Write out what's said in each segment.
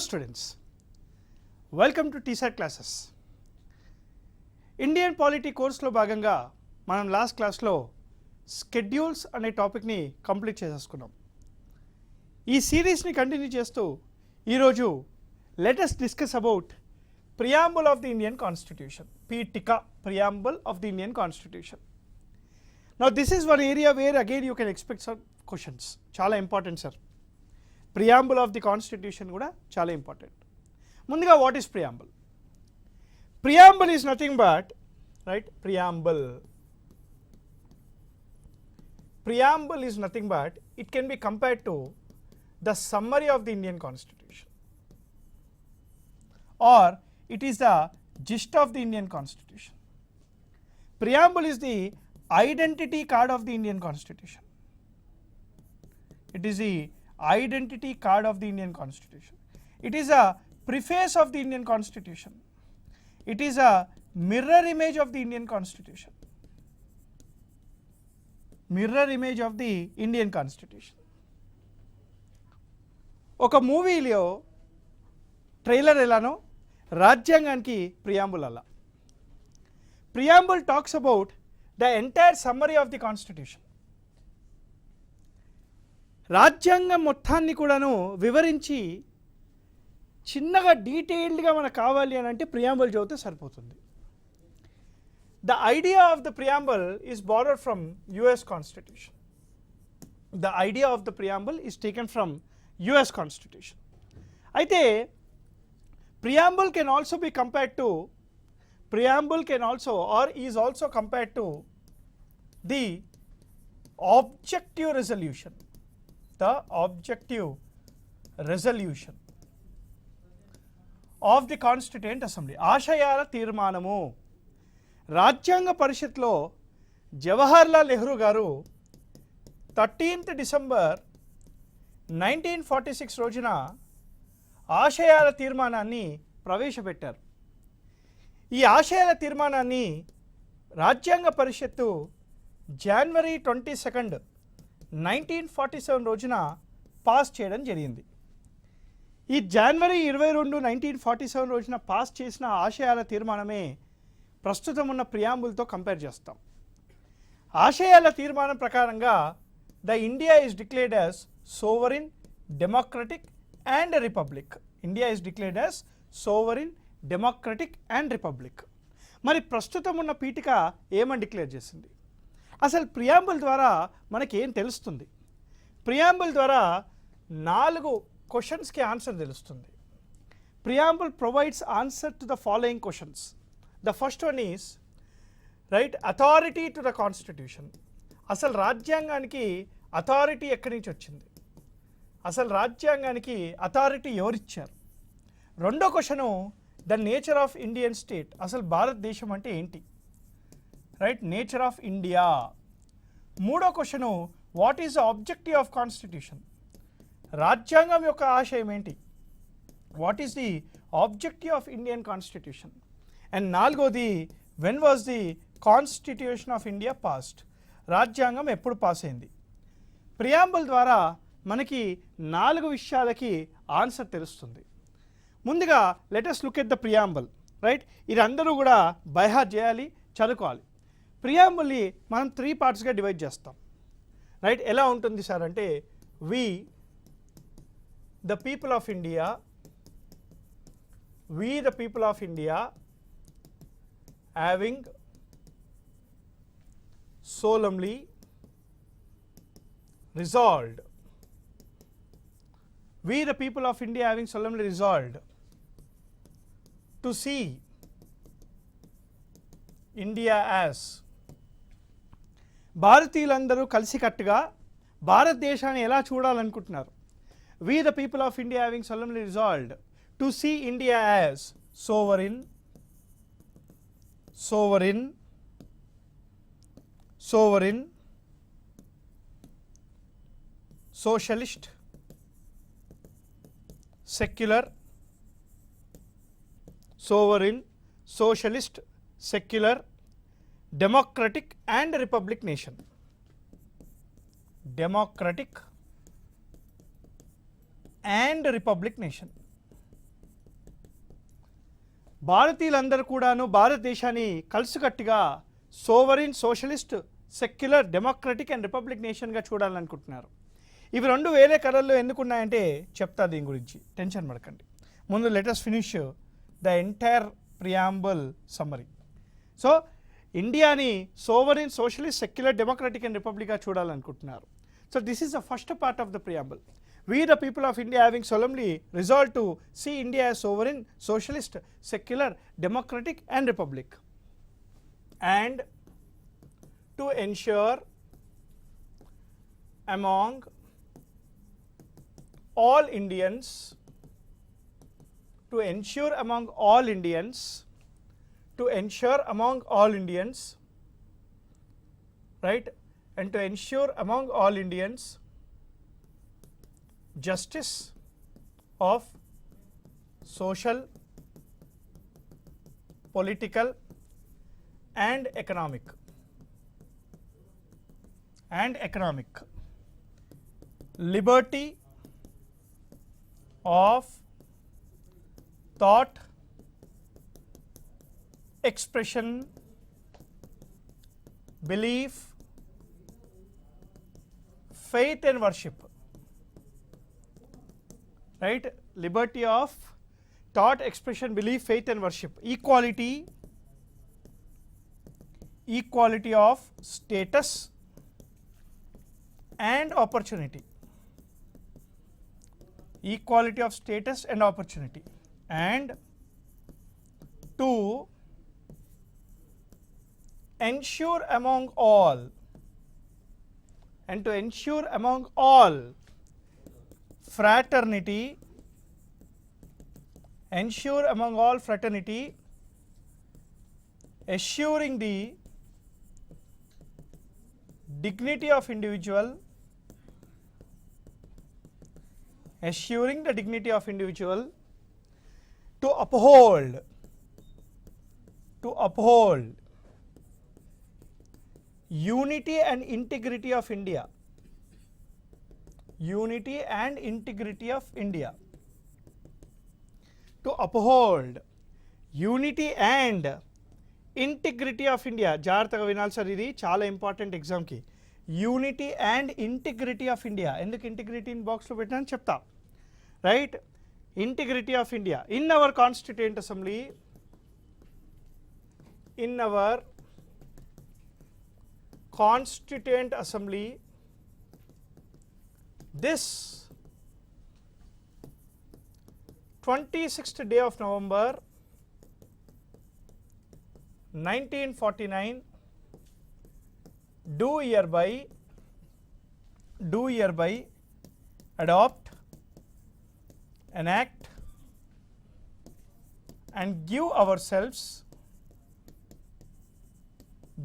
students, welcome to TSAT classes. Indian polity కోర్స్లో భాగంగా మనం లాస్ట్ క్లాస్లో స్కెడ్యూల్స్ అనే టాపిక్ని కంప్లీట్ చేసేసుకున్నాం. ఈ సిరీస్ని కంటిన్యూ చేస్తూ ఈరోజు let us discuss about preamble of the Indian constitution, పీఠిక preamble of the Indian constitution. Now this is one area where again you can expect some questions. చాలా important sir. Preamble of the constitution కూడా చాలా important. ముందుగా what is preamble? Preamble is nothing but preamble is nothing but it can be compared to the summary of the Indian Constitution, or it is the gist of the Indian Constitution. Preamble is the identity card of the Indian Constitution. It is the identity card of the Indian Constitution. It is a preface of the Indian Constitution. It is a mirror image of the Indian Constitution. Mirror image of the Indian Constitution. ఒక మూవీలో trailer ఎలానో రాజ్యాంగానికి preamble అలా. Preamble talks about the entire summary of the constitution. రాజ్యాంగం మొత్తాన్ని కూడాను వివరించి చిన్నగా డీటెయిల్డ్గా మనకు కావాలి అని అంటే ప్రియాంబుల్ చదివితే సరిపోతుంది. The idea of the preamble is borrowed from US Constitution. The idea of the preamble is taken from US Constitution. అయితే preamble can also be compared to, preamble can also or is also compared to the objective resolution. The objective resolution of the Constituent Assembly. ఆశయాల తీర్మానము. రాజ్యాంగ పరిషత్లో జవహర్లాల్ నెహ్రూ గారు 13th December 1946 రోజున ఆశయాల తీర్మానాన్ని ప్రవేశపెట్టారు. ఈ ఆశయాల తీర్మానాన్ని రాజ్యాంగ పరిషత్తు January 22, 1947 రోజున పాస్ చేయడం జరిగింది. ఈ January 22, 1947 రోజున పాస్ చేసిన ఆశయాల తీర్మానమే ప్రస్తుతం ఉన్న ప్రియాంబుల్తో కంపేర్ చేస్తాం. ఆశయాల తీర్మానం ప్రకారంగా the India is declared as sovereign, democratic and republic. India is declared as sovereign, democratic and republic. మరి ప్రస్తుతం ఉన్న పీఠిక ఏమని డిక్లేర్ చేసింది? అసలు ప్రియాంబుల్ ద్వారా మనకేం తెలుస్తుంది? ప్రియాంబుల్ ద్వారా 4 క్వశ్చన్స్కి ఆన్సర్ తెలుస్తుంది. Preamble provides answer to the following questions. The first one is authority to the constitution. అసలు రాజ్యాంగానికి అథారిటీ ఎక్కడి నుంచి వచ్చింది? అసలు రాజ్యాంగానికి అథారిటీ ఎవరిచ్చారు? రెండో question the nature of Indian state. అసలు భారతదేశం అంటే ఏంటి? Nature of India. మూడో question what is the objective of constitution. రాజ్యాంగం యొక్క ఆశయం ఏంటి? What is the objective of Indian constitution. And నాలుగోది when was the constitution of India passed. రాజ్యాంగం ఎప్పుడు పాస్ అయింది? ప్రియాంబుల్ ద్వారా మనకి 4 విషయాలకి ఆన్సర్ తెలుస్తుంది. ముందుగా let us look at the preamble. ఇది అందరూ కూడా బైహార్ట్ చేయాలి, చదువుకోవాలి. ప్రియాంబుల్ని మనం 3 పార్ట్స్గా డివైడ్ చేస్తాం. ఎలా ఉంటుంది సార్ అంటే, we the people of India, we the people of India having solemnly resolved, we the people of India having solemnly resolved to see India as, భారతీయులందరూ కలిసికట్టుగా భారతదేశాన్ని ఎలా చూడాలనుకుంటున్నారు? we the people of India having solemnly resolved to see India as sovereign, socialist, secular, sovereign, socialist, secular, democratic and republic nation. Democratic and republic nation. భారతీయులందరూ కూడాను భారతదేశాన్ని కలిసికట్టుగా sovereign, socialist, secular, democratic and republic నేషన్గా చూడాలనుకుంటున్నారు. ఇవి రెండు వేరే కలర్లో ఎందుకున్నాయంటే చెప్తా దీని గురించి, టెన్షన్ పడకండి. ముందు let us finish the entire preamble summary. So ఇండియాని sovereign, socialist, secular, democratic and రిపబ్లిక్గా చూడాలనుకుంటున్నారు. So this is the first part of the preamble. We the people of India having solemnly resolved to see India as sovereign, socialist, secular, democratic and republic, and to ensure among all Indians, to ensure among all Indians, to ensure among all Indians, right, and to ensure among all Indians justice of social, political and economic liberty of thought, expression, belief, faith and worship. Right, liberty of thought, expression, belief, faith and worship. Equality of status and opportunity. Equality of status and opportunity. And to ensure among all, fraternity, assuring the dignity of individual, to uphold unity and integrity of India. To uphold unity and integrity of India. జాగ్రత్తగా వినాలి sir, ఇది చాలా important ఎగ్జామ్కి. Unity and integrity of India. ఎందుకు integrity in బాక్స్లో పెట్టాను చెప్తా. Right, integrity of India in our constituent assembly, this 26th day of November 1949 do hereby adopt, enact and give ourselves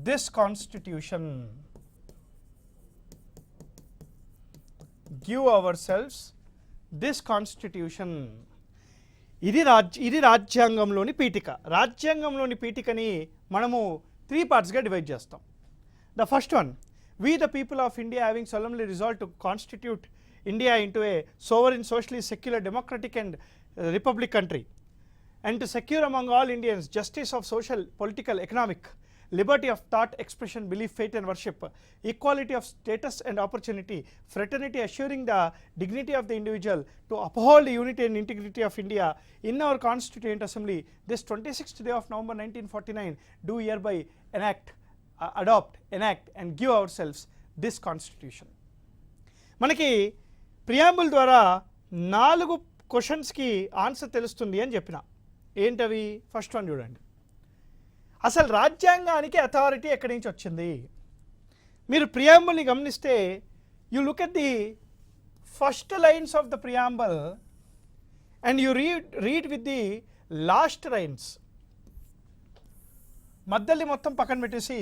this constitution. ఇది రాజ్యాంగంలోని పీఠిక. రాజ్యాంగంలోని పీఠికని మనము 3 పార్ట్స్గా డివైడ్ చేస్తాం. The first one, we the people of India having solemnly resolved to constitute India into a sovereign, socialist, secular, democratic and republic country, and to secure among all Indians justice of social, political, economic, liberty of thought, expression, belief, faith and worship, equality of status and opportunity, fraternity, assuring the dignity of the individual, to uphold the unity and integrity of India in our Constituent Assembly this 26th day of November 1949 do hereby adopt, enact and give ourselves this constitution. మనకి preamble ద్వారా 4 క్వశ్చన్స్కి answer తెలుస్తుంది అని చెప్పిన. ఏంటవి? First one చూడండి, అసలు రాజ్యాంగానికి అథారిటీ ఎక్కడి నుంచి వచ్చింది? మీరు ప్రియాంబుల్ని గమనిస్తే you look at the first lines of the preamble and you read with the last lines. మధ్యలో మొత్తం పక్కన పెట్టేసి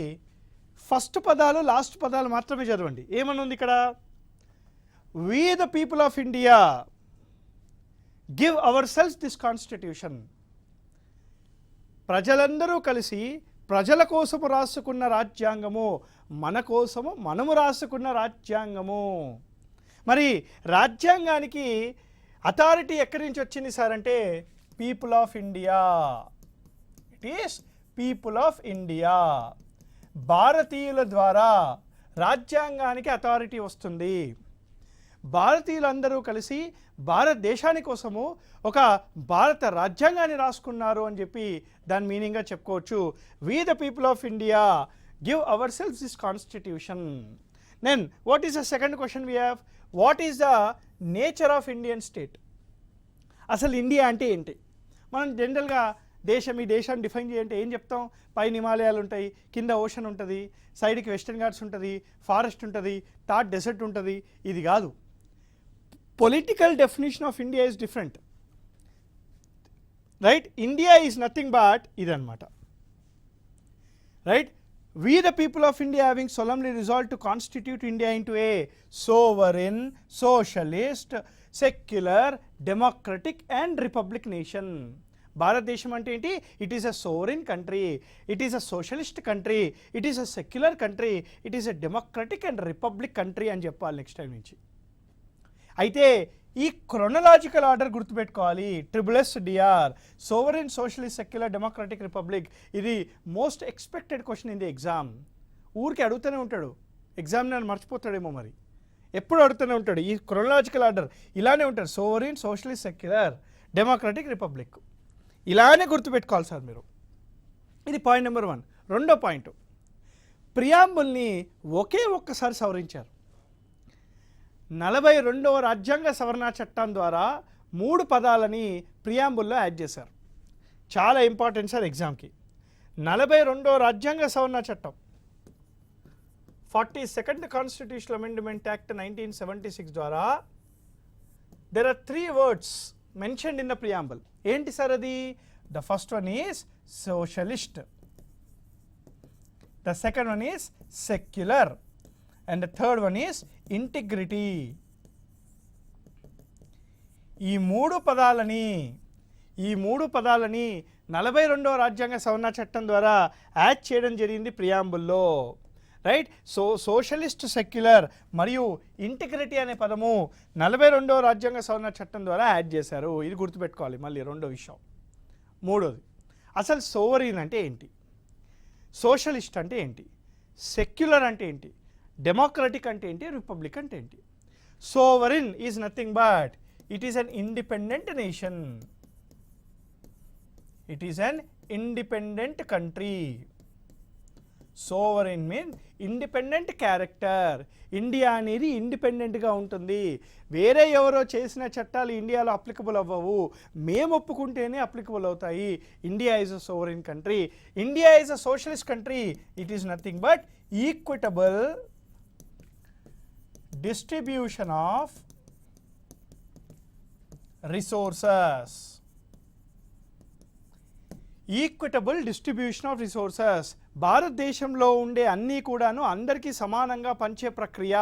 ఫస్ట్ పదాలు లాస్ట్ పదాలు మాత్రమే చదవండి. ఏమని ఉంది ఇక్కడ? we the people of India give ourselves this constitution. ప్రజలందరూ కలిసి ప్రజల కోసము రాసుకున్న రాజ్యాంగము, మన కోసము మనము రాసుకున్న రాజ్యాంగము. మరి రాజ్యాంగానికి అథారిటీ ఎక్కడి నుంచి వచ్చింది సార్ అంటే people of India. It is people of India. భారతీయుల ద్వారా రాజ్యాంగానికి అథారిటీ వస్తుంది. భారతీయులందరూ కలిసి భారతదేశాని కోసము ఒక భారత రాజ్యాంగాన్ని రాసుకున్నారు అని చెప్పి దాని మీనింగ్గా చెప్పుకోవచ్చు. We the people of India give ourselves this constitution. Then what is the second question we have, what is the nature of Indian state? అసలు ఇండియా అంటే ఏంటి? మనం జనరల్గా ఈ దేశాన్ని డిఫైన్ చేయంటే ఏం చెప్తాం? పైన హిమాలయాలు ఉంటాయి, కింద ఓషన్ ఉంటుంది, సైడ్కి వెస్టర్న్ ఘాట్స్ ఉంటుంది, ఫారెస్ట్ ఉంటుంది, టాట్ డెసర్ట్ ఉంటుంది. ఇది కాదు. Political definition of India is different, right? India is nothing but ఇదన్నమాట, right? We the people of India having solemnly resolved to constitute India into a sovereign, socialist, secular, democratic and republic nation. భారతదేశం అంటే ఏంటి? It is a sovereign country, it is a socialist country, it is a secular country, it is a democratic and republic country అని చెప్పాలి next time నుంచి. అయితే ఈ chronological order గుర్తుపెట్టుకోవాలి. SSDR, sovereign, socialist, secular, democratic, republic. ఇది most expected question in the exam. ఊరికి అడుగుతూనే ఉంటాడు ఎగ్జామినర్, మర్చిపోతాడేమో మరి, ఎప్పుడు అడుగుతూనే ఉంటాడు. ఈ క్రొనలాజికల్ ఆర్డర్ ఇలానే ఉంటాడు, sovereign, socialist, secular, democratic, republic. ఇలానే గుర్తుపెట్టుకోవాలి సార్ మీరు. ఇది పాయింట్ నెంబర్ 1. రెండో పాయింట్, ప్రియాంబుల్ని ఒక్కసారి సవరించారు. 42వ రాజ్యాంగ సవరణ చట్టం ద్వారా 3 పదాలని ప్రియాంబుల్లో యాడ్ చేశారు. చాలా ఇంపార్టెంట్ సార్ ఎగ్జామ్కి. 42వ రాజ్యాంగ సవరణ చట్టం 42nd కాన్స్టిట్యూషనల్ అమెండ్మెంట్ యాక్ట్ 1976 ద్వారా there are 3 words mentioned in the preamble. ఏంటి సార్ అది? The first one is socialist, the second one is secular, and the third one is integrity. ఈ మూడు పదాలని 42వ రాజ్యాంగ సవరణ చట్టం ద్వారా యాడ్ చేయడం జరిగింది ప్రియాంబుల్లో, రైట్? సోషలిస్ట్, సెక్యులర్ మరియు ఇంటిగ్రిటీ అనే పదము 42వ రాజ్యాంగ సవరణ చట్టం ద్వారా యాడ్ చేశారు. ఇది గుర్తుపెట్టుకోవాలి. మళ్ళీ రెండో విషయం. మూడోది, అసలు సోవరీన్ అంటే ఏంటి? సోషలిస్ట్ అంటే ఏంటి? సెక్యులర్ అంటే ఏంటి? డెమోక్రటిక్ అంటే ఏంటి? రిపబ్లిక్ అంటే ఏంటి? Sovereign is nothing but it is an independent nation, it is an independent country. Sovereign mean independent character. India అనేది ఇండిపెండెంట్గా ఉంటుంది. వేరే ఎవరో చేసిన చట్టాలు ఇండియాలో అప్లికబుల్ అవ్వవు, మేము ఒప్పుకుంటేనే అప్లికబుల్ అవుతాయి. India is a sovereign country. India is a socialist country. It is nothing but equitable distribution of resources. Equitable distribution of resources. భారతదేశంలో ఉండే అన్నీ కూడాను అందరికీ సమానంగా పంచే ప్రక్రియ.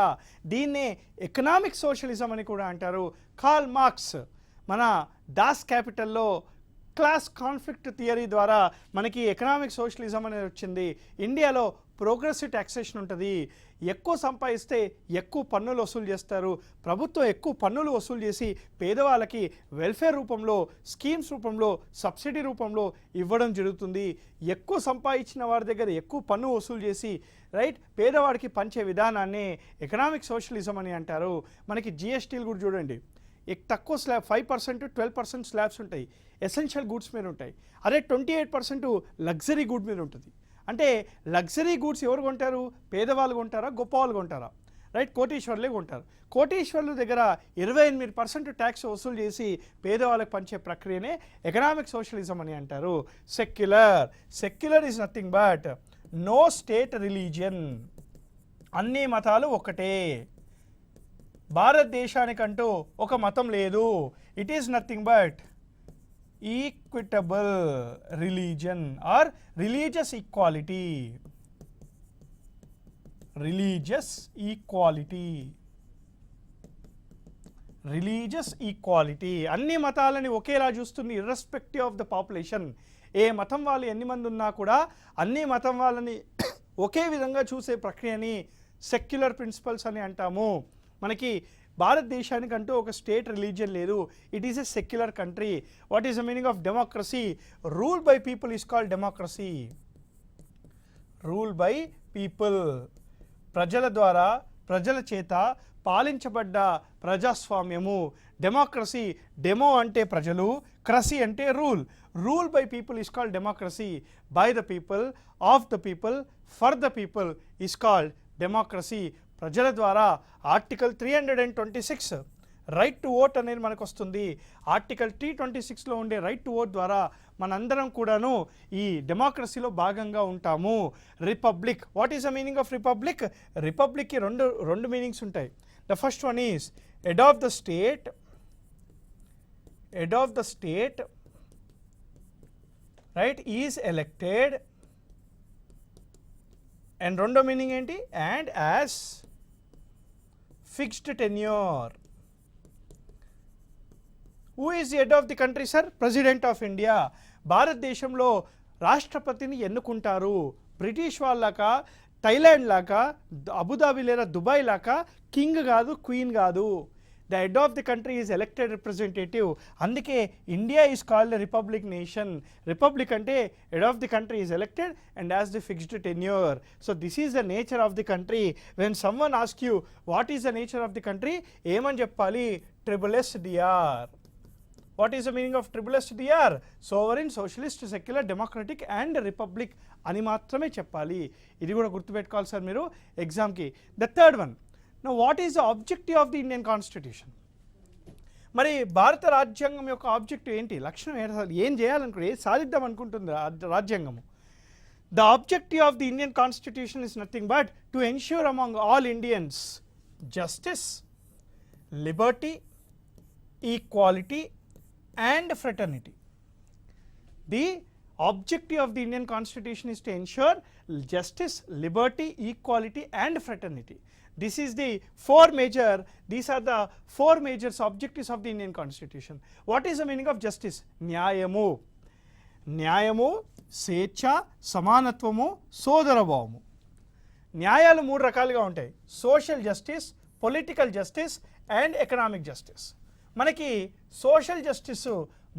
దీన్నే ఎకనామిక్ సోషలిజం అని కూడా అంటారు. కార్ల్ మార్క్స్ మన దాస్ క్యాపిటల్లో క్లాస్ కాన్ఫ్లిక్ట్ థియరీ ద్వారా మనకి ఎకనామిక్ సోషలిజం అనేది వచ్చింది. ఇండియాలో ప్రోగ్రెసివ్ ట్యాక్సేషన్ ఉంటుంది. ఎక్కువ సంపాదిస్తే ఎక్కువ పన్నులు వసూలు చేస్తారు. ప్రభుత్వం ఎక్కువ పన్నులు వసూలు చేసి పేదవాళ్ళకి వెల్ఫేర్ రూపంలో, స్కీమ్స్ రూపంలో, సబ్సిడీ రూపంలో ఇవ్వడం జరుగుతుంది. ఎక్కువ సంపాదించిన వారి దగ్గర ఎక్కువ పన్ను వసూలు చేసి, రైట్, పేదవాడికి పంచే విధానాన్ని ఎకనామిక్ సోషలిజం అని అంటారు. మనకి జిఎస్టీలు కూడా చూడండి, తక్కువ స్లాబ్ 5%, 12% స్లాబ్స్ ఉంటాయి, ఎసెన్షియల్ గూడ్స్ మీద ఉంటాయి. అదే 28% లగ్జరీ గుడ్ మీద ఉంటుంది. అంటే లగ్జరీ గూడ్స్ ఎవరు కొంటారు? పేదవాళ్ళు కొంటారా, గొప్ప వాళ్ళు కొంటారా? రైట్, కోటీశ్వర్లే కొంటారు. కోటీశ్వర్ల దగ్గర 28% ట్యాక్స్ వసూలు చేసి పేదవాళ్ళకి పంచే ప్రక్రియనే ఎకనామిక్ సోషలిజం అని అంటారు. Secular is nothing but no state religion. అన్ని మతాలు ఒకటే. భారతదేశానికంటూ ఒక మతం లేదు. It is nothing but equitable religion or religious equality. Religious equality. అన్ని మతాలని ఒకేలా చూస్తుంది, ఇర్రెస్పెక్టివ్ ఆఫ్ ద పాపులేషన్. ఏ మతం వాళ్ళు ఎన్ని మంది ఉన్నా కూడా అన్ని మతం వాళ్ళని ఒకే విధంగా చూసే ప్రక్రియని సెక్యులర్ ప్రిన్సిపల్స్ అని అంటాము. మనకి భారతదేశానికంటూ ఒక స్టేట్ రిలీజియన్ లేదు. It is a secular country. What is the meaning of democracy? Rule by people is called democracy. Rule by people, ప్రజల ద్వారా, ప్రజల చేత పాలించబడ్డ ప్రజాస్వామ్యము డెమోక్రసీ. డెమో అంటే ప్రజలు, క్రసీ అంటే rule. Rule by people is called democracy. By the people, of the people, for the people is called democracy. ప్రజల ద్వారా. Article 326 right to vote అనేది మనకు వస్తుంది. ఆర్టికల్ 326లో ఉండే రైట్ టు ఓట్ ద్వారా మనందరం కూడాను ఈ డెమోక్రసీలో భాగంగా ఉంటాము. Republic. What is the meaning of republic? రిపబ్లిక్కి రెండు మీనింగ్స్ ఉంటాయి. The first one is head of the state, head of the state, right, is elected, and రెండో మీనింగ్ ఏంటి? and as fixed tenure. who is the head of the country, sir? President of India. భారతదేశంలో రాష్ట్రపతిని ఎన్నుకుంటారు. British వాళ్ళక, Thailand లాగా, Abu Dhabi లేదా Dubai లాగా king కాదు, క్వీన్ కాదు. The head of the country is elected representative. అందుకే India is called republic nation. Republic అంటే head of the country is elected and has the fixed tenure. So this is the nature of the country. When someone asks you what is the nature of the country, ఏమని చెప్పాలి? SSDR. What is the meaning of SSDR? Sovereign, socialist, secular, democratic and republic అని మాత్రమే చెప్పాలి. ఇది కూడా గుర్తుపెట్టుకోవాలి sir మీరు ఎగ్జామ్కి. The third one. Now what is the objective of the Indian Constitution? మరి భారత రాజ్యాంగం యొక్క ఆబ్జెక్టివ్ ఏంటి? లక్ష్యం ఏం చేయాలనుకుంటే, ఏం సాధిద్దాం అనుకుంటుంది రాజ్యాంగము? The objective of the Indian constitution is nothing but to ensure among all Indians justice, liberty, equality and fraternity. The objective of the Indian Constitution is to ensure justice, liberty, equality and fraternity. These are the four major objectives of the Indian Constitution. What is the meaning of justice? న్యాయము. న్యాయము, స్వేచ్ఛ, సమానత్వము, సోదరభావము. న్యాయాలు మూడు రకాలుగా ఉంటాయి. Social justice, political justice and economic justice. మనకి social justice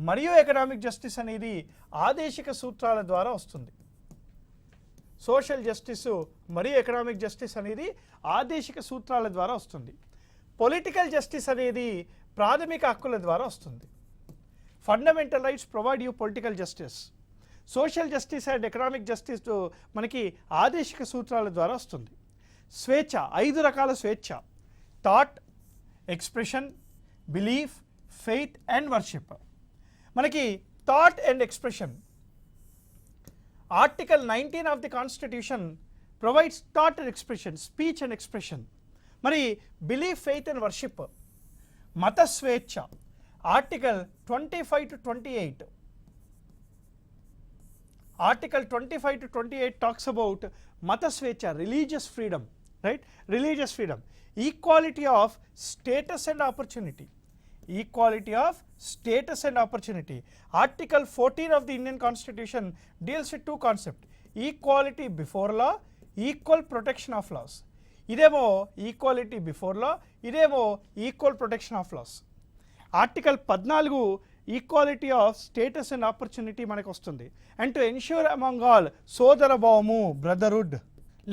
మరియు economic justice అనేది ఆదేశిక సూత్రాల ద్వారా వస్తుంది. సోషల్ జస్టిస్ మరియు ఎకనామిక్ జస్టిస్ అనేది ఆదేశిక సూత్రాల ద్వారా వస్తుంది. పొలిటికల్ జస్టిస్ అనేది ప్రాథమిక హక్కుల ద్వారా వస్తుంది. Fundamental rights provide you political justice. Social justice and economic justice మనకి ఆదేశిక సూత్రాల ద్వారా వస్తుంది. స్వేచ్ఛ, 5 రకాల స్వేచ్ఛ: thought, expression, belief, faith and worship. మనకి thought and expression. Article 19 of the constitution provides thought and expression, speech and expression. మరి బిలీఫ్, ఫెయిత్ అండ్ వర్షిప్. మత స్వేచ్ఛ. Article 25 to 28. Article 25 to 28 talks about మత స్వేచ్ఛ, religious freedom, right, religious freedom. Equality of status and opportunity. Equality of status and opportunity. Article 14 of the Indian Constitution deals with 2 concepts: equality before law, equal protection of laws. ఇదేమో equality before law, ఇదేమో equal protection of laws. Article 14 equality of status and opportunity మనకు వస్తుంది. And to ensure among all సోదరభావము, brotherhood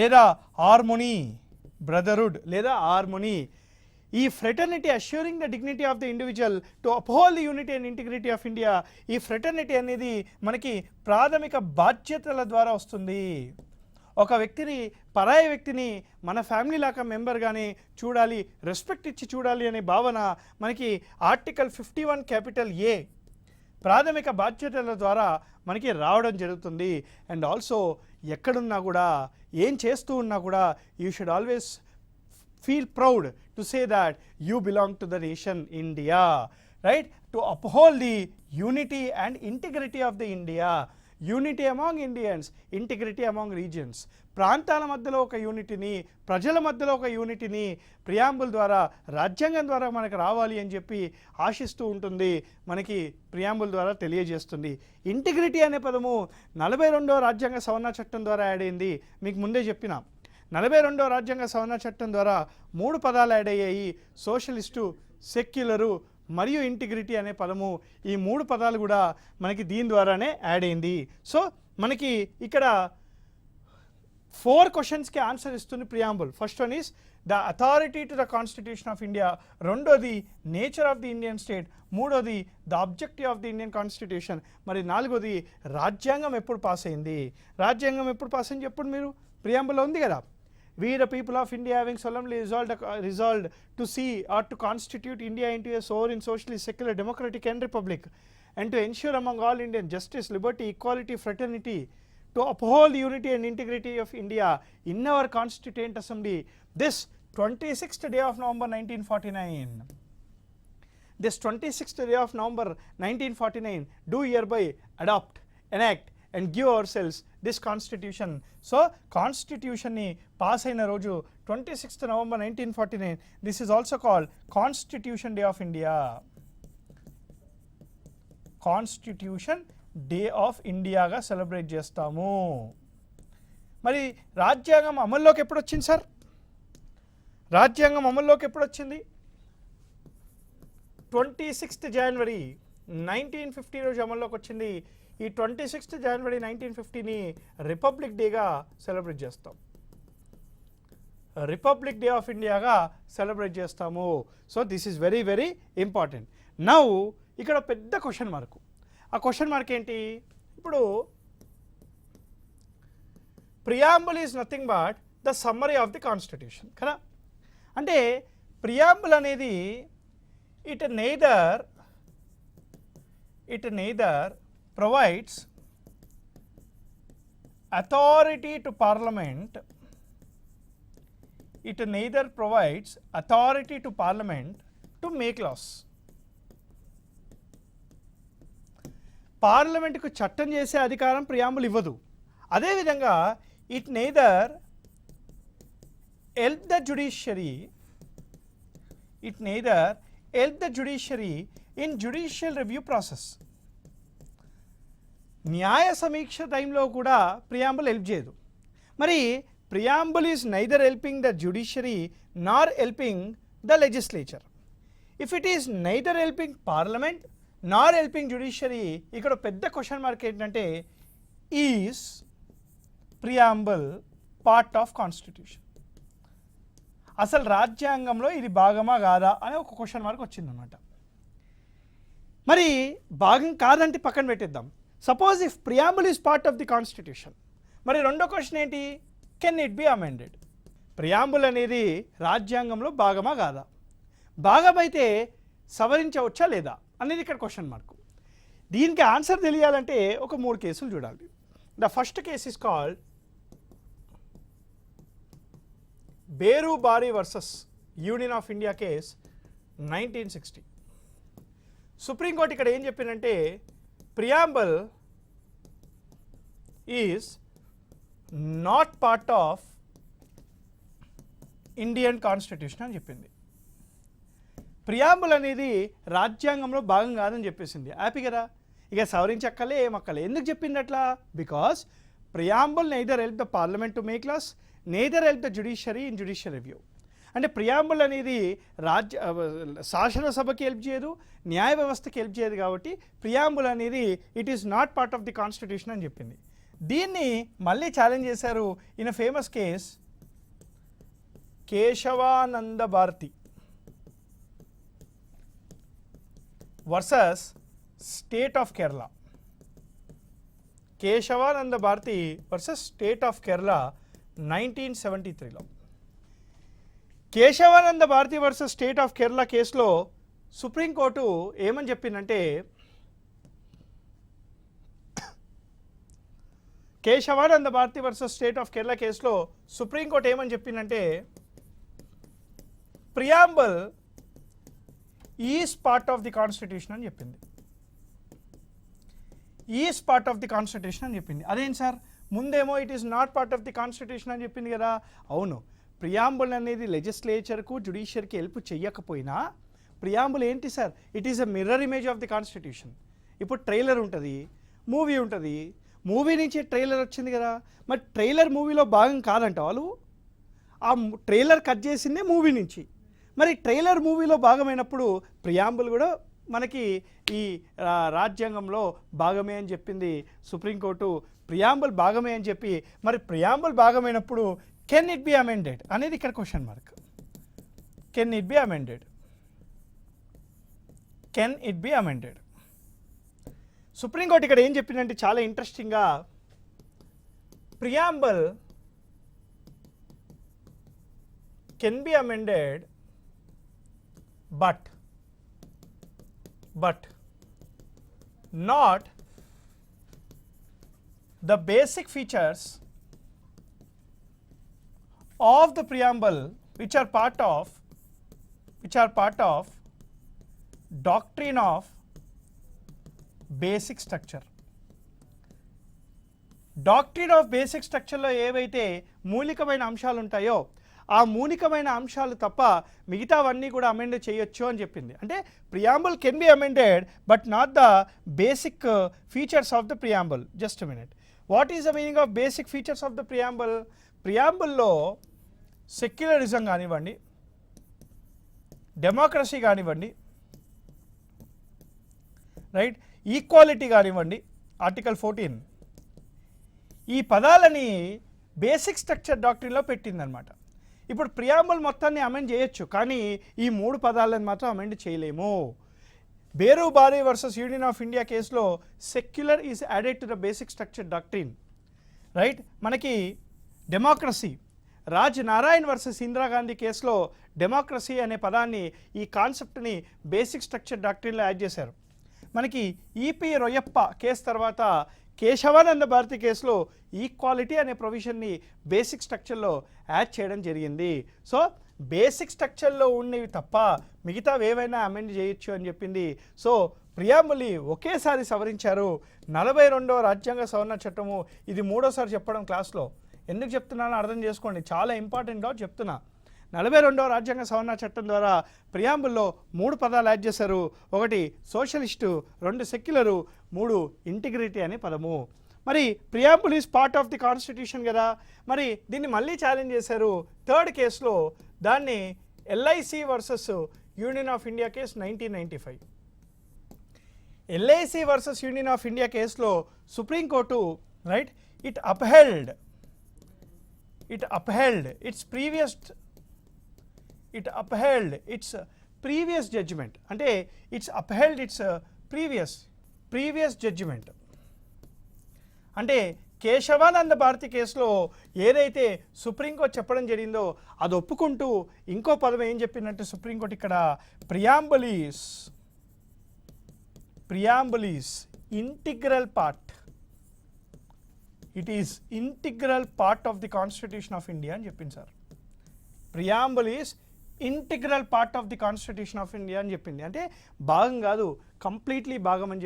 లేదా harmony, brotherhood లేదా harmony. ఈ fraternity assuring the dignity of the individual to uphold the unity and integrity of India. ఈ fraternity అనేది మనకి ప్రాథమిక బాధ్యతల ద్వారా వస్తుంది. ఒక వ్యక్తిని, పరాయి వ్యక్తిని మన ఫ్యామిలీ లాగా మెంబర్గానే చూడాలి, రెస్పెక్ట్ ఇచ్చి చూడాలి అనే భావన మనకి ఆర్టికల్ 51 క్యాపిటల్ ఏ ప్రాథమిక బాధ్యతల ద్వారా మనకి రావడం జరుగుతుంది. అండ్ ఆల్సో ఎక్కడున్నా కూడా, ఏం చేస్తూ ఉన్నా కూడా, you should always feel proud to say that you belong to the nation India, right? To uphold the unity and integrity of the India. Unity among Indians, integrity among regions. ప్రాంతాల మధ్యలో ఒక యూనిటీని, ప్రజల మధ్యలో ఒక యూనిటీని ప్రియాంబుల్ ద్వారా, రాజ్యాంగం ద్వారా మనకు రావాలి అని చెప్పి ఆశిస్తూ ఉంటుంది, మనకి ప్రియాంబుల్ ద్వారా తెలియజేస్తుంది. ఇంటిగ్రిటీ అనే పదము 42వ రాజ్యాంగ సవరణ చట్టం ద్వారా యాడ్ అయింది. మీకు ముందే చెప్పిన 42వ రాజ్యాంగ సవరణ చట్టం ద్వారా 3 పదాలు యాడ్ అయ్యాయి. సోషలిస్టు, సెక్యులరు మరియు ఇంటిగ్రిటీ అనే పదము, ఈ 3 పదాలు కూడా మనకి దీని ద్వారానే యాడ్ అయింది. సో మనకి ఇక్కడ 4 క్వశ్చన్స్కి ఆన్సర్ ఇస్తుంది preamble. First one is the authority to the constitution of India, రెండోది nature of the Indian state, మూడోది the objective of the Indian constitution, మరి నాలుగోది రాజ్యాంగం ఎప్పుడు పాస్ అయింది. రాజ్యాంగం ఎప్పుడు పాస్ అయింది ఎప్పుడు మీరు ప్రియాంబుల్లో ఉంది కదా. We the people of India having solemnly resolved to see or to constitute India into a sovereign, socialist, secular, democratic and republic, and to ensure among all Indians justice, liberty, equality, fraternity, to uphold the unity and integrity of India in our Constituent Assembly this 26th day of November 1949. This 26th day of November 1949 do hereby adopt, enact and give ourselves this constitution. So constitution ni pass aina roju 26th November 1949. This is also called Constitution Day of India. Constitution Day of India గా celebrate చేస్తాము. మరి రాజ్యాంగం అమల్లోకి ఎప్పుడు వచ్చింది sir? రాజ్యాంగం అమల్లోకి ఎప్పుడు వచ్చింది? 26th January 1950 రోజు అమల్లోకి వచ్చింది. ఈ 26th January 1950ని రిపబ్లిక్ డేగా సెలబ్రేట్ చేస్తాం. రిపబ్లిక్ డే ఆఫ్ ఇండియాగా సెలబ్రేట్ చేస్తాము. So this is very very important. Now ఇక్కడ పెద్ద క్వశ్చన్ మార్క్. ఆ క్వశ్చన్ మార్క్ ఏంటి? ఇప్పుడు preamble is nothing but the summary of the constitution కదా. అంటే ప్రియాంబుల్ అనేది it neither provides authority to parliament. It neither provides authority to parliament to make laws. పార్లమెంట్కు చట్టం చేసే అధికారం ప్రియాంబుల్ ఇవ్వదు. అదేవిధంగా it neither help the judiciary in judicial review process. న్యాయ సమీక్ష టైంలో కూడా ప్రియాంబుల్ హెల్ప్ చేయదు. మరి preamble is neither helping the judiciary nor helping the legislature. If it is neither helping parliament nor helping judiciary, ఇక్కడ పెద్ద క్వశ్చన్ మార్క్ ఏంటంటే is preamble part of constitution. అసలు రాజ్యాంగంలో ఇది భాగమా కాదా అనే ఒక క్వశ్చన్ మార్క్ వచ్చిందన్నమాట. మరి భాగం కాదంటే పక్కన పెట్టేద్దాం. Suppose if preamble is part of the constitution, మరి రెండో క్వశ్చన్ ఏంటి? Can it be amended? Preamble అనేది రాజ్యాంగంలో భాగమా కాదా? భాగమైతే సవరించవచ్చా లేదా అనేది ఇక్కడ క్వశ్చన్ మార్కు. దీనికి ఆన్సర్ తెలియాలంటే ఒక 3 కేసులు చూడాలి. The first case is called Berubari versus union of India case 1960. Supreme court ఇక్కడ ఏం చెప్పిందంటే preamble is not part of Indian constitution అని చెప్పింది. ప్రియాంబుల్ అనేది రాజ్యాంగంలో భాగం కాదని చెప్పేసింది. హ్యాపీ కదా, ఇక సవరించక్కలే ఏమక్కలే. ఎందుకు చెప్పింది అట్లా? Because preamble neither help the parliament to make laws, neither help the judiciary in judicial review. అంటే ప్రియాంబుల్ అనేది శాసనసభకి హెల్ప్ చేయదు, న్యాయ వ్యవస్థకి హెల్ప్ చేయదు. కాబట్టి ప్రియాంబుల్ అనేది it is not part of the constitution అని చెప్పింది. దీన్ని మళ్ళీ ఛాలెంజ్ చేశారు in a famous case Kesavananda Bharati versus state of Kerala. Kesavananda Bharati versus state of Kerala 1973లో. Kesavananda Bharati versus state of Kerala కేసులో సుప్రీంకోర్టు ఏమని చెప్పిందంటే, Kesavananda Bharati versus state of Kerala కేసులో సుప్రీంకోర్టు ఏమని చెప్పిందంటే preamble is part of the constitution అని చెప్పింది. Is part of the constitution అని చెప్పింది. అదేంటి సార్, ముందేమో it is not part of the constitution అని చెప్పింది కదా. అవును, ప్రియాంబుల్ అనేది లెజిస్లేచర్కు జ్యుడిషియర్కి హెల్ప్ చేయకపోయినా ప్రియాంబుల్ ఏంటి sir, it is a mirror image of the constitution. ఇప్పుడు ట్రైలర్ ఉంటుంది, మూవీ ఉంటుంది, మూవీ నుంచి ట్రైలర్ వచ్చింది కదా, మరి ట్రైలర్ మూవీలో భాగం కాదంట వాళ్ళు. ఆ ట్రైలర్ కట్ చేసిందే మూవీ నుంచి. మరి ట్రైలర్ మూవీలో భాగమైనప్పుడు ప్రియాంబుల్ కూడా మనకి ఈ రాజ్యాంగంలో భాగమే అని చెప్పింది సుప్రీంకోర్టు. ప్రియాంబుల్ భాగమే అని చెప్పి, మరి ప్రియాంబుల్ భాగమైనప్పుడు కెన్ ఇట్ బి అమెండెడ్ అనేది ఇక్కడ question mark. Can it be amended, can it be amended. Supreme court ఇక్కడ ఏం చెప్పిందంటే చాలా ఇంట్రెస్టింగ్గా, preamble can be amended but not the basic features of the preamble which are part of doctrine of basic structure. Doctrine of basic స్ట్రక్చర్లో ఏవైతే మూలికమైన అంశాలు ఉంటాయో ఆ మూలికమైన అంశాలు తప్ప మిగతావన్నీ కూడా అమెండ్ చేయొచ్చు అని చెప్పింది. అంటే preamble can be amended but not the basic features of the preamble. Just minute, what is the meaning of basic features of the preamble? ప్రియాంబుల్లో సెక్యులరిజం కానివ్వండి, డెమోక్రసీ కానివ్వండి, రైట్, ఈక్వాలిటీ కానివ్వండి, ఆర్టికల్ 14, ఈ పదాలని బేసిక్ స్ట్రక్చర్ డాక్ట్రిన్లో పెట్టిందనమాట. ఇప్పుడు preamble మొత్తాన్ని amend చేయొచ్చు, కానీ ఈ 3 పదాలను మాత్రం అమెండ్ చేయలేము. బేరుబారి వర్సెస్ యూనియన్ ఆఫ్ ఇండియా కేసులో secular is added to the basic structure doctrine, right. మనకి డెమోక్రసీ, రాజ్ నారాయణ్ వర్సెస్ ఇందిరాగాంధీ కేసులో డెమోక్రసీ అనే పదాన్ని, ఈ కాన్సెప్ట్ని బేసిక్ స్ట్రక్చర్ డాక్ట్రిన్లో యాడ్ చేశారు. మనకి ఈపీ రొయ్యప్ప కేసు తర్వాత కేశవానంద భారతి కేసులో ఈక్వాలిటీ అనే ప్రొవిజన్ని బేసిక్ స్ట్రక్చర్లో యాడ్ చేయడం జరిగింది. సో బేసిక్ స్ట్రక్చర్లో ఉన్నవి తప్ప మిగతావి ఏవైనా అమెండ్ చేయొచ్చు అని చెప్పింది. సో ప్రియాంబుల్ని ఒకేసారి సవరించారు. 42వ రాజ్యాంగ సవరణ చట్టము, ఇది 3వసారి చెప్పడం క్లాస్లో. ఎందుకు చెప్తున్నానో అర్థం చేసుకోండి, చాలా ఇంపార్టెంట్ డౌట్ చెప్తున్నా. 42వ రాజ్యాంగ సవరణ చట్టం ద్వారా ప్రియాంబుల్లో 3 పదాలు యాడ్ చేశారు. 1 సోషలిస్టు, 2 సెక్యులరు, 3 ఇంటిగ్రిటీ అనే పదము. మరి preamble is part of the constitution కదా, మరి దీన్ని మళ్ళీ ఛాలెంజ్ చేశారు 3rd కేసులో. దాన్ని LIC versus union of India case 1995. LIC versus union of India కేసులో supreme court, right, it upheld its previous judgment. అంటే it's upheld its previous judgment. అంటే కేశవానంద భారతి కేసులో ఏదైతే సుప్రీంకోర్టు చెప్పడం జరిగిందో అది ఒప్పుకుంటూ ఇంకో పదం ఏం చెప్పిందంటే సుప్రీంకోర్టు ఇక్కడ, preamble is integral part, it is integral part of the constitution of India అని చెప్పింది sir. Preamble is integral part of the constitution of India అని చెప్పింది. అంటే భాగం కాదు, కంప్లీట్లీ భాగం అని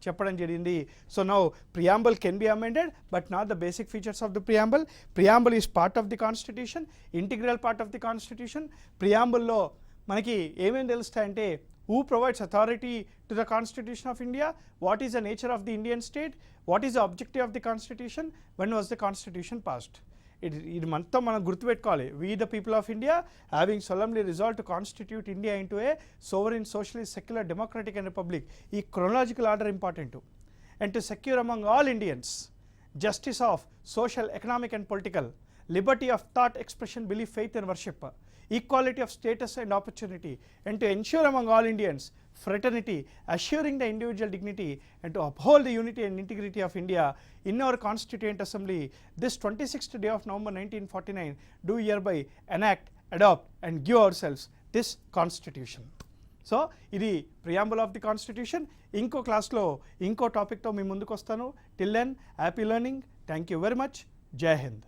చెప్పడం జరిగింది. So now preamble can be amended but not the basic features of the preamble. Preamble is part of the constitution, integral part of the constitution. ప్రియాంబుల్లో మనకి ఏమేమి తెలుస్తాయంటే, who provides authority to the Constitution of India, what is the nature of the Indian state, what is the objective of the Constitution, when was the Constitution passed. ఇది మొత్తం మనం గుర్తుపెట్టుకోవాలి. We the people of India having solemnly resolved to constitute India into a sovereign, socialist, secular, democratic and republic. ఈ chronological order important. And to secure among all Indians justice of social, economic and political, liberty of thought, expression, belief, faith and worship, equality of status and opportunity, and to ensure among all Indians fraternity, assuring the individual dignity, and to uphold the unity and integrity of India in our Constituent Assembly, this 26th day of November 1949, do hereby enact, adopt and give ourselves this Constitution. So ఇది preamble of the constitution. ఇంకో క్లాస్లో ఇంకో టాపిక్తో మీ ముందుకు వస్తాను. Till then happy learning. Thank you very much. జై హింద్.